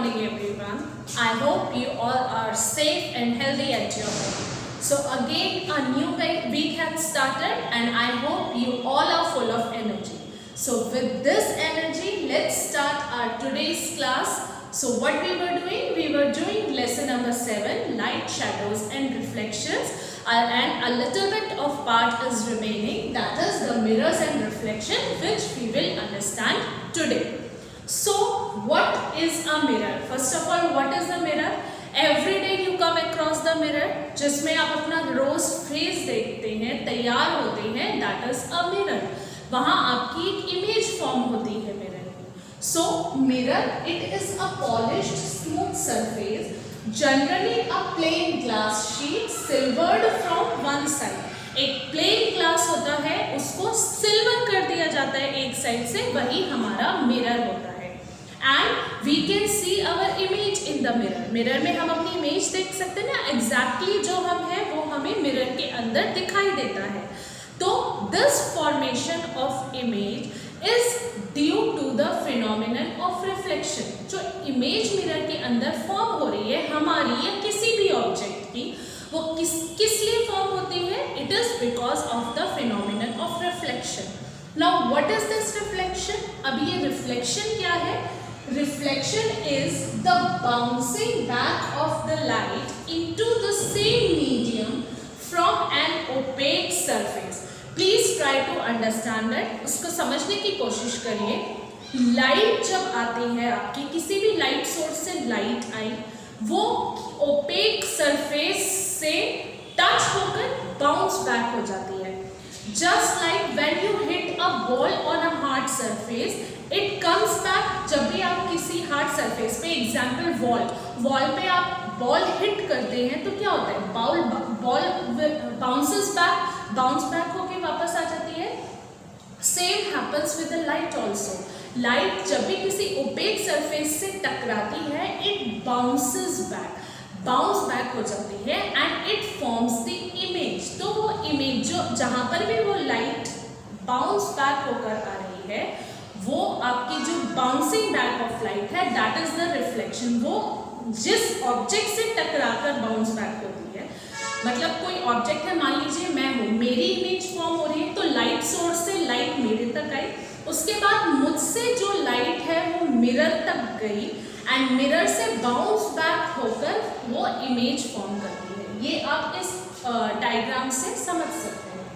morning everyone. I hope you all are safe and healthy at your home. So again a new week has started and I hope you all are full of energy. So with this energy, let's start our today's class. So what we were doing? We were doing lesson number 7, light, shadows and reflections, and a little bit of part is remaining, that is the mirrors and reflection, which we will understand today. So what is a mirror? First of all, what is the mirror? Every day you come across the mirror, जिसमें आप अपना रोज face देखते हैं, तैयार होते हैं, that is a mirror. वहाँ आपकी एक इमेज फॉर्म होती है मिरर की. So mirror, it is a polished smooth surface, generally a plain glass sheet silvered from one side. एक प्लेन ग्लास होता है, उसको सिल्वर कर दिया जाता है एक साइड से, वही हमारा मिरर होता है. And we can see our image in the mirror. Mirror में हम अपनी इमेज देख सकते हैं ना, एग्जैक्टली जो हम हैं वो हमें मिरर के अंदर दिखाई देता है. तो this formation of image is due to the phenomenon of reflection. जो इमेज मिरर के अंदर फॉर्म हो रही है हमारी या किसी भी ऑब्जेक्ट की, वो किस लिए फॉर्म होती है? It is because of the phenomenon of reflection. Now what is this reflection? अब ये रिफ्लेक्शन क्या है? Reflection is the bouncing back of the light into the same medium from an opaque surface. Please try to understand that. उसको समझने की कोशिश करिए. Light जब आती है आपकी, किसी भी लाइट सोर्स से लाइट आई, वो ओपेक सरफेस से टच होकर बाउंस बैक हो जाती है. Just like when you hit a ball on a hard surface, it comes back. जब भी आप किसी हार्ड सरफेस पे, एग्जाम्पल वॉल पे आप बॉल हिट करते हैं तो क्या होता है? बॉल बाउंस बैक होके वापस आ जाती है. Same happens with the light also. Light जब भी किसी ओपेक सरफेस से टकराती है, इट बाउंसेस बैक हो जाती है and it forms the image. तो वो इमेज जो जहां पर भी वो लाइट बाउंस बैक होकर आ रही है, वो आपकी जो बाउंसिंग बैक ऑफ लाइट है, दैट इज द रिफ्लेक्शन. वो जिस ऑब्जेक्ट से टकराकर बाउंस बैक होती है, मतलब कोई ऑब्जेक्ट है, मान लीजिए मैं हूँ, मेरी इमेज फॉर्म हो रही है, तो लाइट सोर्स से लाइट मेरे तक आई, उसके बाद मुझसे जो लाइट है वो मिरर तक गई एंड मिरर से बाउंस बैक होकर वो इमेज फॉर्म करती है. ये आप इस डायग्राम से समझ सकते हैं.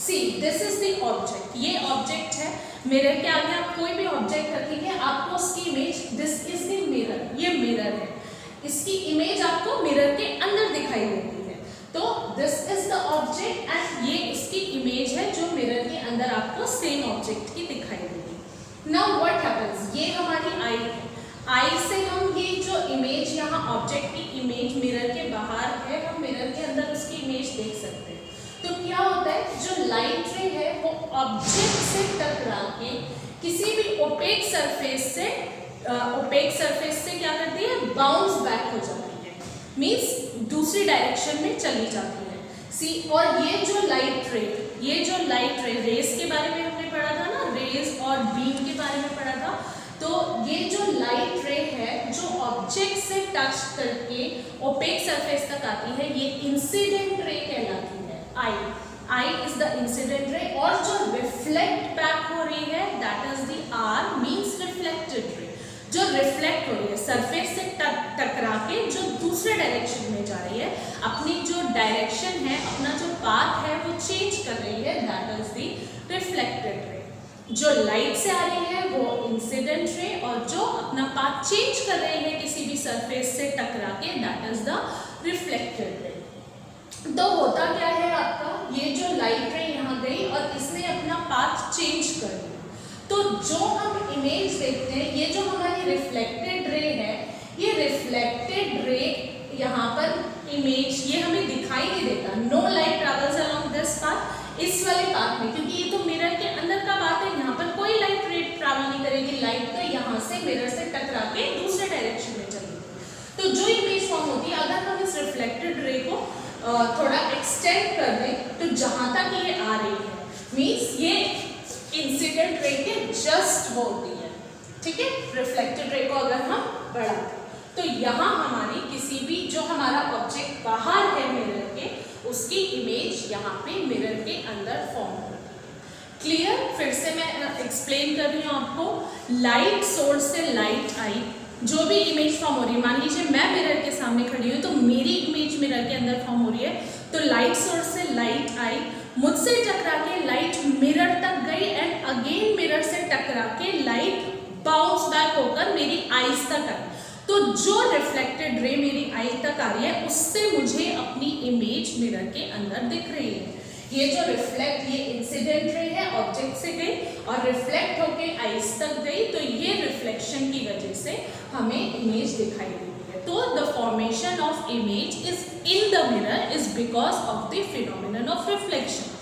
See this is the object. ये ऑब्जेक्ट है. मिरर के आगे आप कोई भी ऑब्जेक्ट रखेंगे, आपको उसकी image, this is the mirror, ये मिरर है, इसकी इमेज आपको मिरर के अंदर दिखाई देती है. तो this is the object and ये इसकी इमेज है जो मिरर के अंदर आपको सेम ऑब्जेक्ट की दिखाई देगी. Now what happens? ये हमारी आई है. आई से हम ये जो इमेज, यहाँ ऑब्जेक्ट की इमेज मिरर के बाहर है, हम मिरर के अंदर उसकी इमेज देख सकते हैं. तो क्या होता है? जो लाइट रे है वो ऑब्जेक्ट से टकरा के किसी भी ओपेक सरफेस से क्या करती है? बाउंस बैक हो जाती है, मीन्स दूसरी डायरेक्शन में चली जाती है. सी, और ये जो लाइट रे रेस के बारे में हमने पढ़ा था ना, रेस और बीम के बारे में पढ़ा था. तो ये जो लाइट रे है, जो ऑब्जेक्ट से टच करके ओपेक सरफेस तक आती है, ये इंसिडेंट रे कहलाती है. I is the incident ray. और जो रिफ्लेक्ट बैक हो रही है, that is the R, means reflected ray. जो रिफ्लेक्ट हो रही है सरफेस से टकरा के, जो दूसरे डायरेक्शन में जा रही है, अपनी जो डायरेक्शन है, अपना जो पाथ है वो चेंज कर रही है, that is the reflected ray. जो लाइट से आ रही है वो इंसिडेंट रे, और जो अपना पाथ चेंज कर रही है किसी भी सरफेस से टकरा के, that is the reflected ray. तो होता क्या है आपका? ये जो लाइट रे यहाँ गई और इसने अपना पाथ चेंज कर दिया, तो जो हम इमेज देखते हैं, ये जो हमारी रिफ्लेक्टेड रे है, ये रिफ्लेक्टेड रे यहाँ पर इमेज ये हमें दिखाई नहीं देता. No light travels along this path, इस वाले पाथ में, क्योंकि ये तो मिरर के अंदर का बात है, यहाँ पर कोई लाइट रे ट्रैवल नहीं करेगी. लाइट तो यहाँ से मिरर से टकरा के दूसरे डायरेक्शन में चलेगी. तो जो इमेज फॉर्म होती है, अगर हम इस रिफ्लेक्टेड रे को थोड़ा एक्सटेंड कर दें, तो जहाँ तक ये आ रही है, मीन्स ये इंसिडेंट रे के जस्ट होती है. ठीक है, रिफ्लेक्टेड रे को अगर हम बढ़ाते, तो यहाँ हमारी किसी भी जो हमारा ऑब्जेक्ट बाहर है मिरर के, उसकी इमेज यहाँ पे मिरर के अंदर फॉर्म होती है। क्लियर? फिर से मैं एक्सप्लेन कर रही हूँ आपको। लाइट सोर्स से लाइट आई, जो भी इमेज फॉर्म हो रही है, मान लीजिए मैं मिरर के सामने खड़ी हूँ तो मेरी इमेज मिरर के अंदर फॉर्म हो रही है, तो लाइट सोर्स से लाइट आई, मुझसे टकरा के लाइट मिरर तक गई एंड अगेन मिरर से टकरा के लाइट बाउंस बैक होकर मेरी आईज तक आई। तो जो रिफ्लेक्टेड रे मेरी आई तक आ रही है उससे मुझे अपनी इमेज मिरर के अंदर दिख रही है। ये जो रिफ्लेक्ट, ये इंसिडेंट रे है, ऑब्जेक्ट से गई और रिफ्लेक्ट होके आईज तक गई, तो ये रिफ्लेक्शन की वजह से हमें इमेज दिखाई देती है। तो the formation of image is in the mirror is because of the phenomenon of reflection.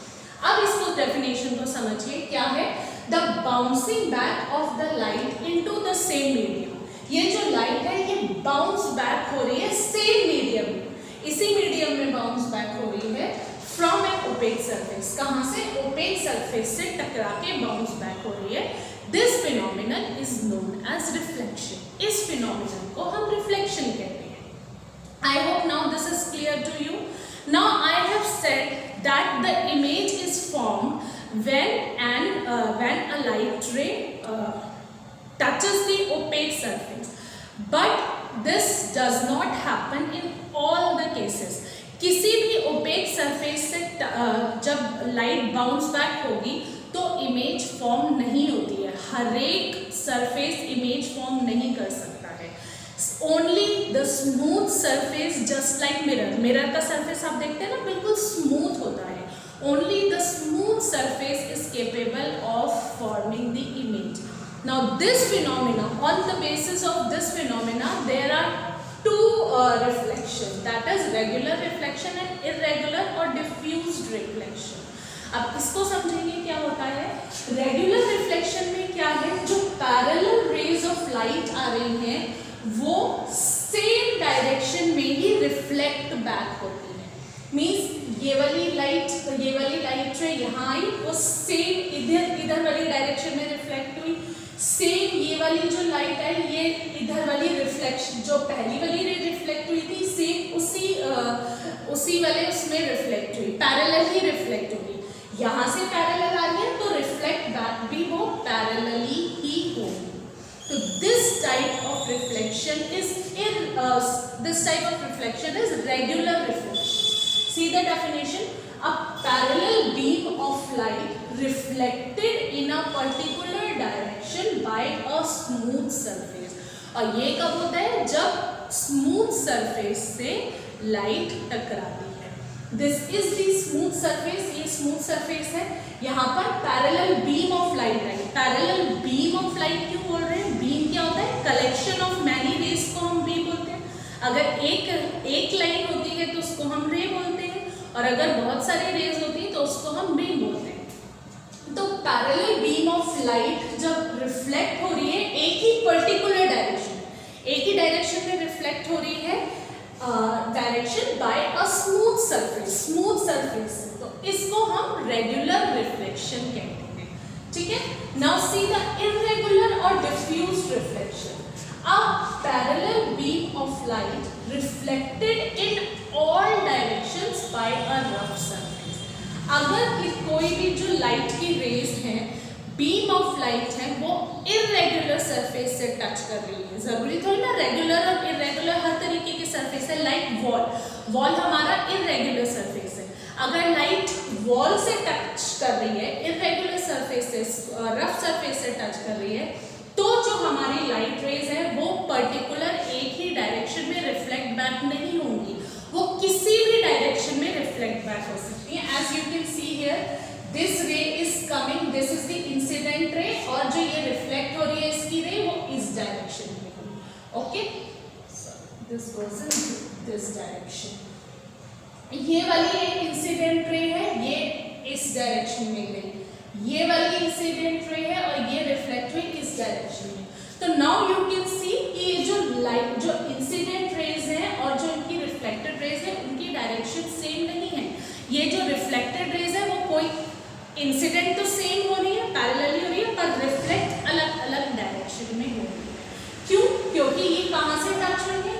अब इसको डेफिनेशन को समझिए क्या है। The bouncing back of the light into the same medium. ये जो लाइट है ये बाउंस बैक हो रही है सेम मीडियम में, इसी मीडियम में बाउंस बैक हो रही है फ्रॉम एन ओपेक सरफेस। कहाँ से? ओपेक सरफेस से टकरा के बाउंस बैक हो रही है। This phenomenon is known as reflection. इस फिनोमिनन को हम रिफ्लेक्शन कहते हैं। I hope now this is clear to you. Now I have said that the image is formed when a light ray touches the opaque surface, but this does not happen in all the cases. किसी भी OPEC surface से जब light bounce back होगी तो image form नहीं होती है। हर एक सरफेस इमेज फॉर्म नहीं कर सकता है। Only the smooth surface just like mirror. Mirror का सरफेस आप देखते हैं ना, बिल्कुल स्मूथ होता है। Only the smooth surface is capable of forming the image. Now this phenomena, on the basis of this phenomena, there are two reflections, that is regular reflection and irregular or diffused reflection. अब इसको समझेंगे क्या होता है। Regular reflection में क्या है, जो पैरेलल रेज ऑफ लाइट आ रही हैं वो सेम डायरेक्शन में ही रिफ्लेक्ट बैक होती है। मीन्स ये वाली लाइट रे यहाँ आई, वो सेम इधर वाली डायरेक्शन में रिफ्लेक्ट हुई। सेम ये वाली जो लाइट आई, ये इधर वाली रिफ्लेक्शन, जो पहली वाली रे रिफ्लेक्ट हुई थी, सेम उसी वाले उसमें रिफ्लेक्ट हुई, पैरेलल ही रिफ्लेक्ट हुई। यहाँ से पैरेलल आ रही है तो रिफ्लेक्ट बैक भी वो पैरेलली ही होगी। तो this type of reflection is regular reflection. See the definition. A parallel beam of light reflected in a particular direction by a smooth surface. और ये कब होता है, जब स्मूथ सरफेस से लाइट टकराती है। This is the smooth surface. ये स्मूथ सरफेस है, यहाँ पर पैरेलल बीम ऑफ लाइट है। पैरेलल बीम ऑफ लाइट क्यों बोल रहे हैं? बीम क्या होता है? कलेक्शन ऑफ मैनी रेज को हम बीम बोलते हैं। अगर एक लाइन होती है तो उसको हम रे बोलते हैं, और अगर बहुत सारी रेज होती है तो उसको हम बीम बोलते हैं। तो पैरेलल बीम ऑफ लाइट जब रिफ्लेक्ट हो रही है एक ही पर्टिकुलर डायरेक्शन, एक ही डायरेक्शन में रिफ्लेक्ट हो रही है, direction by a smooth surface, तो इसको हम रेगुलर रिफ्लेक्शन कहते हैं। ठीक है। नाउ सी द इर्रेगुलर और diffused reflection. A parallel beam of light reflected in all directions by a rough surface. अगर कोई भी जो लाइट की रेज है, बीम ऑफ लाइट है, वो इरेगुलर सरफेस से टच कर रही है। जरूरी थोड़ी ना रेगुलर और इरेगुलर हर तरीके की सरफेस है। लाइक वॉल हमारा इरेगुलर सरफेस है। अगर लाइट वॉल से टच कर रही है, इरेगुलर सरफेस से, रफ सरफेस से टच कर रही है, तो जो हमारी लाइट रेज है वो पर्टिकुलर एक ही डायरेक्शन में रिफ्लेक्ट बैक नहीं होंगी, वो किसी भी डायरेक्शन में रिफ्लेक्ट बैक हो सकती है। As you can see here, this ray is coming, this is the incident ray, और जो ये रिफ्लेक्ट हो रही है इसकी रे, वो इस डायरेक्शन में होगी। Okay, this goes in this direction. ये वाली एक इंसिडेंट रे है, ये इस डायरेक्शन में गई। ये वाली इंसिडेंट रे है और ये रिफ्लेक्ट हुई इस डायरेक्शन में। तो नाउ यू कैन सी कि ये जो लाइट, जो इंसिडेंट रेज है और जो इनकी रिफ्लेक्टेड रेज है, उनकी डायरेक्शन सेम नहीं है। ये जो रिफ्लेक्टेड रेज है वो कोई इंसिडेंट तो सेम हो रही है, पैरेलली हो रही है, पर रिफ्लेक्ट अलग अलग डायरेक्शन में हो रही है। क्यों? क्योंकि ये कहाँ से टच हुई है?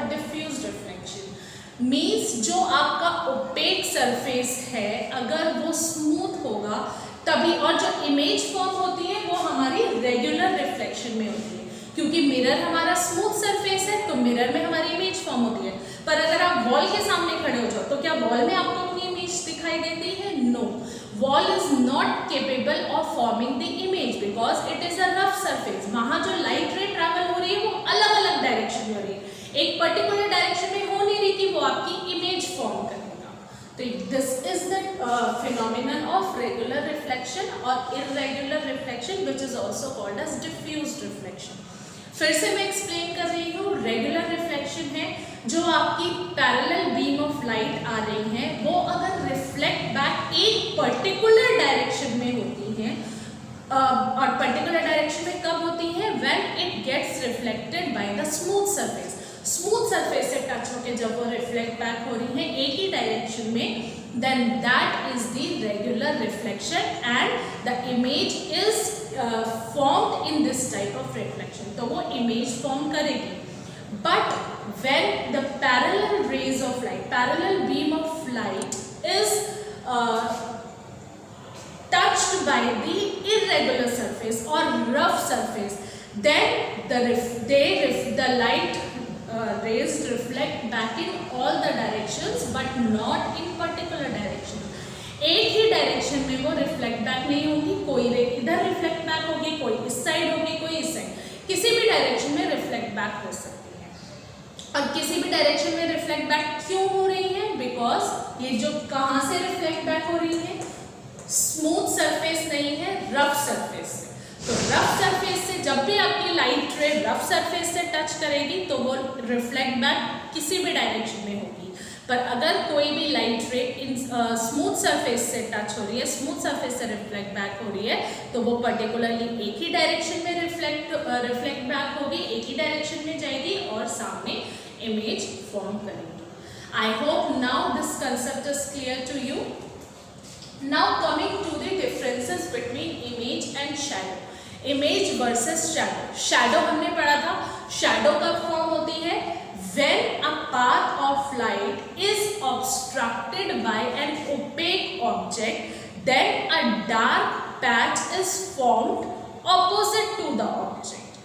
और डिफ्यूज रिफ्लेक्शन। मीन्स जो आपका ओपेक सरफेस है अगर वो स्मूथ होगा तभी, और जो इमेज फॉर्म होती है वो हमारी रेगुलर रिफ्लेक्शन में होती है, क्योंकि मिरर हमारा स्मूथ सरफेस है तो मिरर में हमारी इमेज फॉर्म होती है। पर अगर आप वॉल के सामने खड़े हो जाओ तो क्या वॉल में आपको अपनी इमेज दिखाई देती है? No, wall is not capable of forming the image because it is a rough surface. वहां जो लाइट रे ट्रैवल हो रही है वो अलग अलग डायरेक्शन में हो रही है, एक पर्टिकुलर डायरेक्शन में हो नहीं रही कि वो आपकी इमेज फॉर्म करेगा। तो this is the phenomenon of regular reflection और irregular reflection which is also called as diffused reflection. फिर से मैं एक्सप्लेन कर रही हूँ, रेगुलर रिफ्लेक्शन है जो आपकी पैरेलल बीम ऑफ लाइट आ रही है वो अगर रिफ्लेक्ट बैक एक पर्टिकुलर डायरेक्शन में होती है, और पर्टिकुलर डायरेक्शन में कब होती है? When it gets reflected by the smooth surface. Smooth surface से टच होकर जब वो रिफ्लेक्ट बैक हो रही है एक ही डायरेक्शन में, then that is the regular reflection and the image is formed in this type of reflection. तो वो image form करेगी. But when the parallel rays of light, parallel beam of light is touched by the irregular surface or rough surface, then the light rays reflect back in all the directions but not in particular direction. एक ही direction में वो reflect back नहीं होगी, कोई रे इधर reflect back होगी, कोई इस साइड होगी, कोई इस साइड, किसी भी डायरेक्शन में रिफ्लेक्ट बैक हो सकती है। और किसी भी डायरेक्शन में रिफ्लेक्ट बैक क्यों हो रही है? बिकॉज ये जो कहाँ से रिफ्लेक्ट बैक हो रही है? स्मूथ सरफेस नहीं है, रफ सरफेस से। तो रफ सरफेस से जब भी आपकी लाइट रे रफ सरफेस से टच करेगी तो वो रिफ्लेक्ट बैक किसी भी डायरेक्शन में होगी। पर अगर कोई भी लाइट रे इन स्मूथ सरफेस से टच हो रही है, स्मूथ सरफेस से रिफ्लेक्ट बैक हो रही है, तो वो पर्टिकुलरली एक ही डायरेक्शन में रिफ्लेक्ट बैक होगी, एक ही डायरेक्शन में जाएगी और सामने इमेज फॉर्म करेगी। I hope now this concept is clear to you. Now coming to the differences between image and shadow. Image versus shadow. Shadow हमने पढ़ा था, shadow कब form होती है? When a path of light is obstructed by an opaque object, then a dark patch is formed opposite to the object.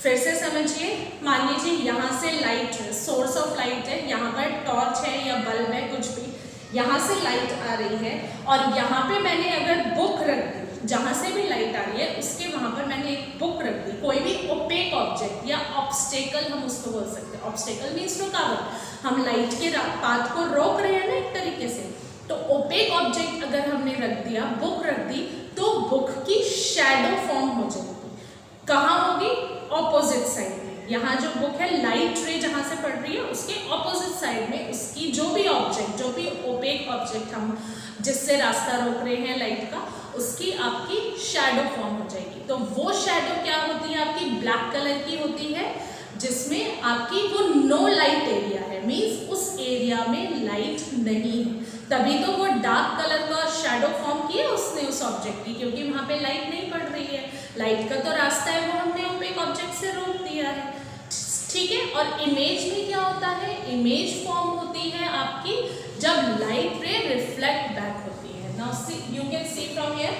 फिर से समझिए, मान लीजिए यहाँ से लाइट, सोर्स ऑफ लाइट है, यहाँ पर टॉर्च है या बल्ब है, कुछ भी यहाँ से लाइट आ रही है और यहाँ पे मैंने अगर बुक रख दी, जहाँ से भी लाइट आ रही है उसके वहाँ पर मैंने एक बुक रख दी, कोई भी ओपेक ऑब्जेक्ट या ऑब्स्टेकल हम उसको बोल सकते हैं। ऑब्स्टेकल मीन्स रुकावट, हम लाइट के पाथ को रोक रहे हैं ना एक तरीके से। तो ओपेक ऑब्जेक्ट अगर हमने रख दिया, बुक रख दी, तो बुक की शैडो फॉर्म हो जाएगी। कहाँ होगी? ऑपोजिट साइड में। यहाँ जो बुक है, लाइट रे जहाँ से पड़ रही है उसके ऑपोजिट साइड में उसकी जो भी ऑब्जेक्ट, जो भी ओपेक ऑब्जेक्ट हम जिससे रास्ता रोक रहे हैं लाइट का, उसकी आपकी शैडो फॉर्म हो जाएगी। तो वो शैडो क्या होती है? आपकी ब्लैक कलर की होती है, जिसमें आपकी वो नो लाइट एरिया है, मीन्स उस एरिया में लाइट नहीं है, तभी तो वो डार्क कलर का शैडो फॉर्म किया उसने उस ऑब्जेक्ट की, क्योंकि वहाँ पे लाइट नहीं पड़ रही है। लाइट का तो रास्ता है वो हमने ओपेक ऑब्जेक्ट से रोक दिया है, ठीक है। और इमेज में क्या होता है? इमेज फॉर्म होती है आपकी जब लाइट रे रिफ्लेक्ट बैक होती है। Now see, you can see from here,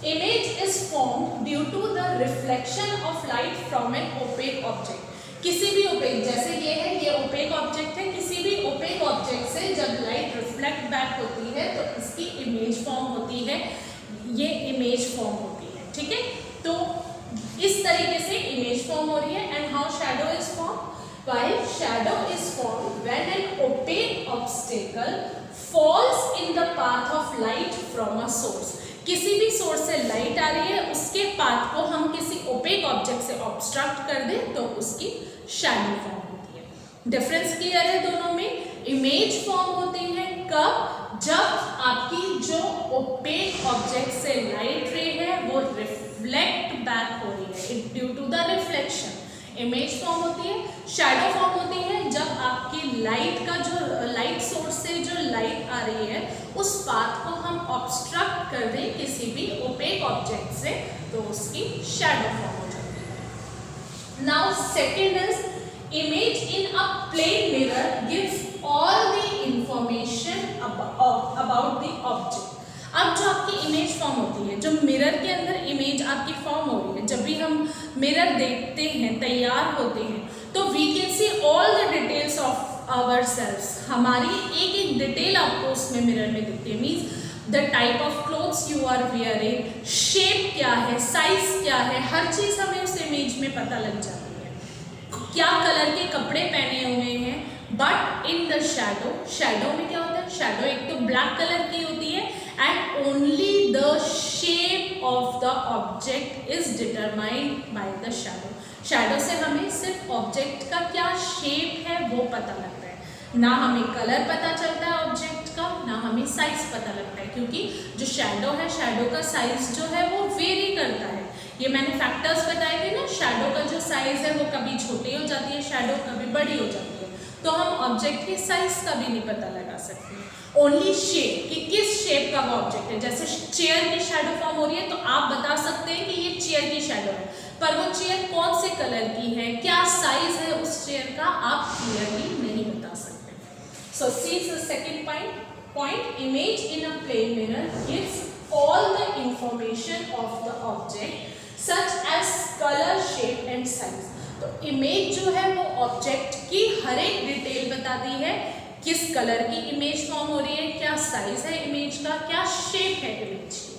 image is formed due to the reflection of light from an opaque object. किसी भी ओपेक, जैसे ये है, ये ओपेक ऑब्जेक्ट है, किसी भी ओपेक ऑब्जेक्ट से जब लाइट रिफ्लेक्ट बैक होती है तो इसकी इमेज फॉर्म होती है, ये इमेज फॉर्म होती है, ठीक है। तो इस तरीके से इमेज फॉर्म हो रही है। And how shadow is form? While shadow is form when an opaque obstacle falls in the path of light from a source. किसी भी सोर्स से लाइट आ रही है, उसके पाथ को हम किसी ओपेक ऑब्जेक्ट से ऑब्स्ट्रक्ट कर दें तो उसकी शैडो फॉर्म होती है। डिफरेंस क्लियर है दोनों में। इमेज फॉर्म होती है कब? जब आपकी जो ओपेक ऑब्जेक्ट से लाइट रे है वो रिफ्लेक्ट बैक हो रही है, due to the reflection image form होती है। शैडो फॉर्म होती है जब आपकी लाइट का जो लाइट सोर्स से जो लाइट आ रही है उस पाथ को हम ऑब्स्ट्रक्ट कर दें किसी भी ओपेक ऑब्जेक्ट से, तो उसकी शैडो फॉर्म हो जाती है। Now second is image in a plain mirror gives all the information about the object. अब जो आपकी इमेज फॉर्म होती है, जो मिरर के अंदर इमेज आपकी फॉर्म हो रही है, जब भी हम मिरर देखते हैं, तैयार होते हैं, तो we can see all the details of ourselves. हमारी एक एक डिटेल आपको उसमें मिरर में दिखती है. Means the type of clothes you are wearing, shape क्या है, साइज क्या है, हर चीज़ हमें उस इमेज में पता लग जाती है. क्या कलर के कपड़े पहने हुए हैं. But in the shadow, shadow में क्या होता है, शैडो एक तो ब्लैक कलर की होती है and only the shape of the object is determined by the shadow. Shadow से हमें सिर्फ ऑब्जेक्ट का क्या शेप है वो पता लगता है, ना हमें कलर पता चलता है ऑब्जेक्ट का, ना हमें साइज पता लगता है, क्योंकि जो शैडो है, शैडो का साइज जो है वो वेरी करता है. ये मैंने फैक्टर्स बताए थे ना, शैडो का जो साइज है वो कभी छोटी हो जाती है शैडो, कभी बड़ी हो जाती है. तो हम ऑब्जेक्ट के साइज का भी नहीं पता लगा सकते. ओनली शेप, कि किस शेप का वो ऑब्जेक्ट है. जैसे चेयर की शैडो फॉर्म हो रही है तो आप बता सकते हैं कि ये चेयर की शैडो है, पर वो चेयर कौन से कलर की है, क्या साइज है उस चेयर का, आप क्लियरली नहीं बता सकते. So see the second point, image in a plane mirror gives all the information of the object such as color, shape and size. तो इमेज जो है वो ऑब्जेक्ट की हर एक डिटेल बताती है, किस कलर की इमेज फॉर्म हो रही है, क्या साइज है इमेज का, क्या शेप है इमेज की.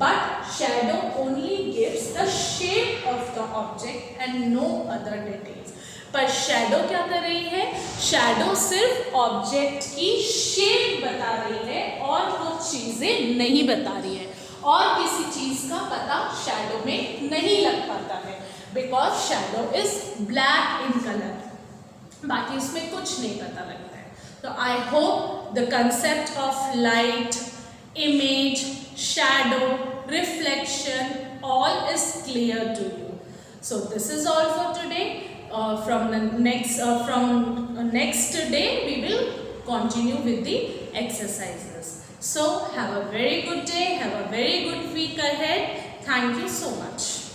But shadow only gives the shape of the object and no other details. पर शैडो क्या कर रही है, शैडो सिर्फ ऑब्जेक्ट की शेप बता रही है और वो चीजें नहीं बता रही है, और किसी चीज का पता शैडो में नहीं लग पाता है, because shadow is black in colour. बाकी उसमें कुछ नहीं पता लगता है. तो I hope the concept of light, image, shadow, reflection all is clear to you. So this is all for today. From next day we will continue with the exercises. So have a very good day, have a very good week ahead. Thank you so much.